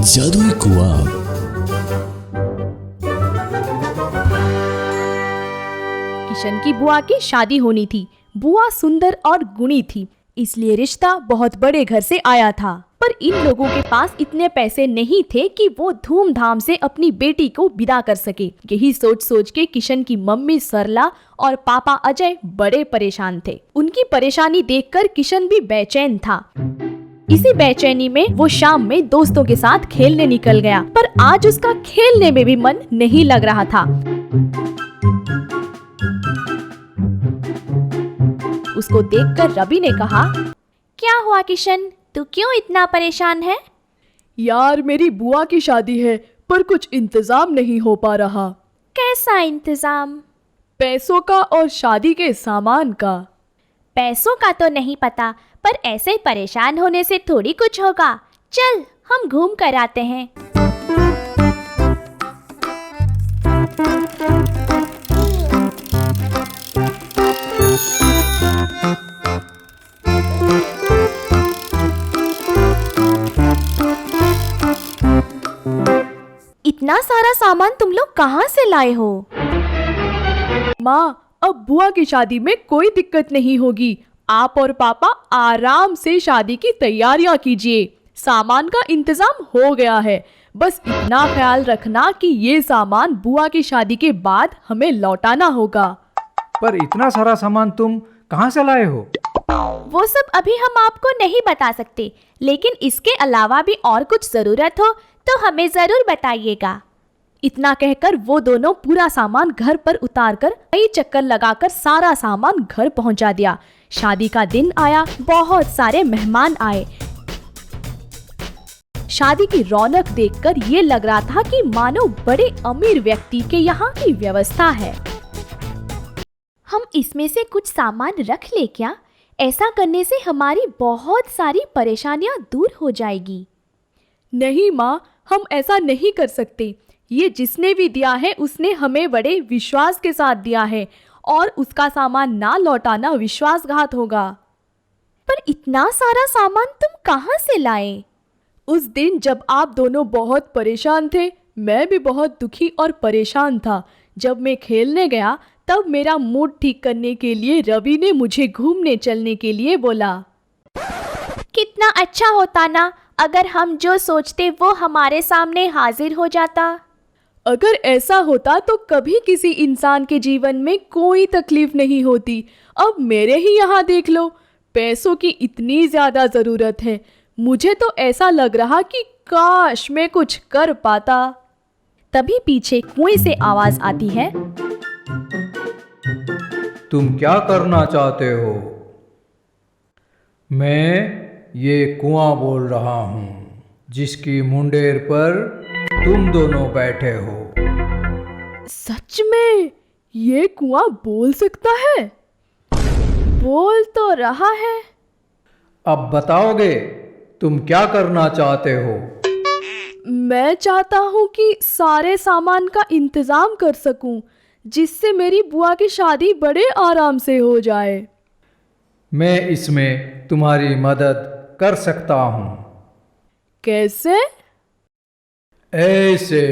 जादुई कुआं। किशन की बुआ की शादी होनी थी। बुआ सुंदर और गुणी थी, इसलिए रिश्ता बहुत बड़े घर से आया था। पर इन लोगों के पास इतने पैसे नहीं थे कि वो धूमधाम से अपनी बेटी को विदा कर सके। यही सोच सोच के किशन की मम्मी सरला और पापा अजय बड़े परेशान थे। उनकी परेशानी देखकर किशन भी बेचैन था। इसी बेचैनी में वो शाम में दोस्तों के साथ खेलने निकल गया, पर आज उसका खेलने में भी मन नहीं लग रहा था। उसको देखकर रवि ने कहा, क्या हुआ किशन, तू क्यों इतना परेशान है? यार मेरी बुआ की शादी है, पर कुछ इंतजाम नहीं हो पा रहा। कैसा इंतजाम? पैसों का और शादी के सामान का। पैसों का तो नहीं पता, पर ऐसे परेशान होने से थोड़ी कुछ होगा। चल हम घूम कर आते हैं। इतना सारा सामान तुम लोग कहाँ से लाए हो? माँ, अब बुआ की शादी में कोई दिक्कत नहीं होगी। आप और पापा आराम से शादी की तैयारियां कीजिए। सामान का इंतजाम हो गया है। बस इतना ख्याल रखना कि ये सामान बुआ की शादी के बाद हमें लौटाना होगा। पर इतना सारा सामान तुम कहाँ से लाए हो? वो सब अभी हम आपको नहीं बता सकते, लेकिन इसके अलावा भी और कुछ जरूरत हो तो हमें जरूर बताइएगा। इतना कहकर वो दोनों पूरा सामान घर पर उतारकर कई चक्कर लगाकर सारा सामान घर पहुंचा दिया। शादी का दिन आया, बहुत सारे मेहमान आए। शादी की रौनक देखकर ये लग रहा था कि मानो बड़े अमीर व्यक्ति के यहाँ की व्यवस्था है। हम इसमें से कुछ सामान रख ले क्या? ऐसा करने से हमारी बहुत सारी परेशानियां दूर हो जाएगी। नहीं माँ, हम ऐसा नहीं कर सकते। ये जिसने भी दिया है उसने हमें बड़े विश्वास के साथ दिया है, और उसका सामान ना लौटाना विश्वासघात होगा। पर इतना सारा सामान तुम कहाँ से लाए? उस दिन जब आप दोनों बहुत परेशान थे, मैं भी बहुत दुखी और परेशान था। जब मैं खेलने गया तब मेरा मूड ठीक करने के लिए रवि ने मुझे घूमने चलने के लिए बोला। कितना अच्छा होता ना अगर हम जो सोचते वो हमारे सामने हाजिर हो जाता। अगर ऐसा होता तो कभी किसी इंसान के जीवन में कोई तकलीफ नहीं होती। अब मेरे ही यहाँ देख लो, पैसों की इतनी ज्यादा जरूरत है। मुझे तो ऐसा लग रहा कि काश मैं कुछ कर पाता। तभी पीछे कुएं से आवाज आती है, तुम क्या करना चाहते हो? मैं ये कुआं बोल रहा हूँ, जिसकी मुंडेर पर तुम दोनों बैठे हो। सच में ये कुआं बोल सकता है? बोल तो रहा है। अब बताओगे तुम क्या करना चाहते हो? मैं चाहता हूँ कि सारे सामान का इंतजाम कर सकूं, जिससे मेरी बुआ की शादी बड़े आराम से हो जाए। मैं इसमें तुम्हारी मदद कर सकता हूँ। कैसे? ऐसे।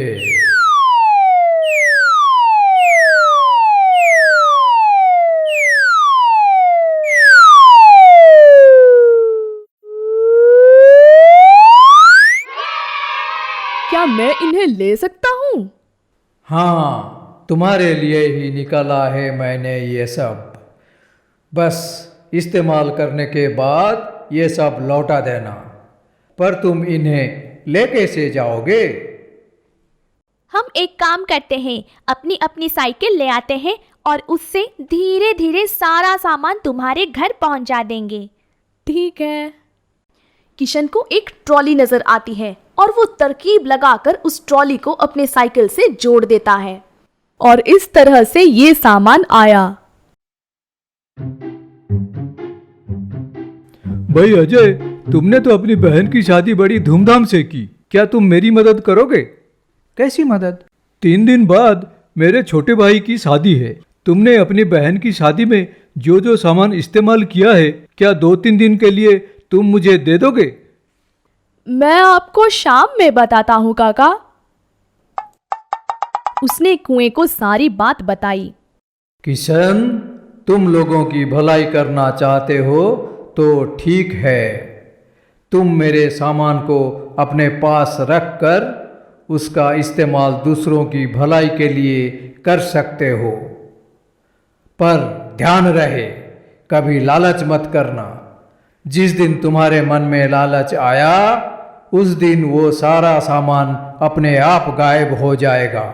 क्या मैं इन्हें ले सकता हूँ? हाँ, तुम्हारे लिए ही निकाला है मैंने ये सब। बस इस्तेमाल करने के बाद ये सब लौटा देना। पर तुम इन्हें ले कैसे जाओगे? हम एक काम करते हैं, अपनी अपनी साइकिल ले आते हैं और उससे धीरे धीरे सारा सामान तुम्हारे घर पहुंचा देंगे। ठीक है। किशन को एक ट्रॉली नजर आती है और वो तरकीब लगाकर उस ट्रॉली को अपने साइकिल से जोड़ देता है, और इस तरह से ये सामान आया। भाई अजय, तुमने तो अपनी बहन की शादी बड़ी धूमधाम से की। क्या तुम मेरी मदद करोगे? कैसी मदद? 3 दिन बाद मेरे छोटे भाई की शादी है। तुमने अपनी बहन की शादी में जो जो सामान इस्तेमाल किया है, क्या 2-3 दिन के लिए तुम मुझे दे दोगे? मैं आपको शाम में बताता हूँ काका। उसने कुएं को सारी बात बताई। किशन, तुम लोगों की भलाई करना चाहते हो तो ठीक है। तुम मेरे सामान को अपने पास रखकर उसका इस्तेमाल दूसरों की भलाई के लिए कर सकते हो, पर ध्यान रहे कभी लालच मत करना। जिस दिन तुम्हारे मन में लालच आया उस दिन वो सारा सामान अपने आप गायब हो जाएगा।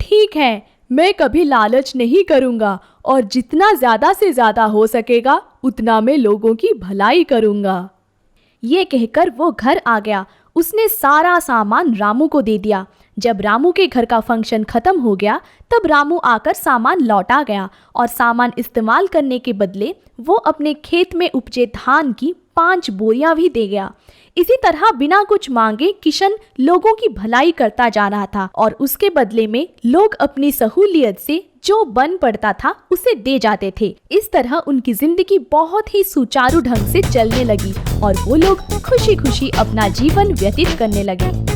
ठीक है, मैं कभी लालच नहीं करूँगा और जितना ज़्यादा से ज़्यादा हो सकेगा उतना मैं लोगों की भलाई करूँगा। ये कहकर वो घर आ गया। उसने सारा सामान रामू को दे दिया। जब रामू के घर का फंक्शन खत्म हो गया तब रामू आकर सामान लौटा गया और सामान इस्तेमाल करने के बदले वो अपने खेत में उपजे धान की 5 बोरियां भी दे गया। इसी तरह बिना कुछ मांगे किशन लोगों की भलाई करता जा रहा था और उसके बदले में लोग अपनी सहूलियत से जो बन पड़ता था उसे दे जाते थे। इस तरह उनकी जिंदगी बहुत ही सुचारू ढंग से चलने लगी और वो लोग खुशी खुशी अपना जीवन व्यतीत करने लगे।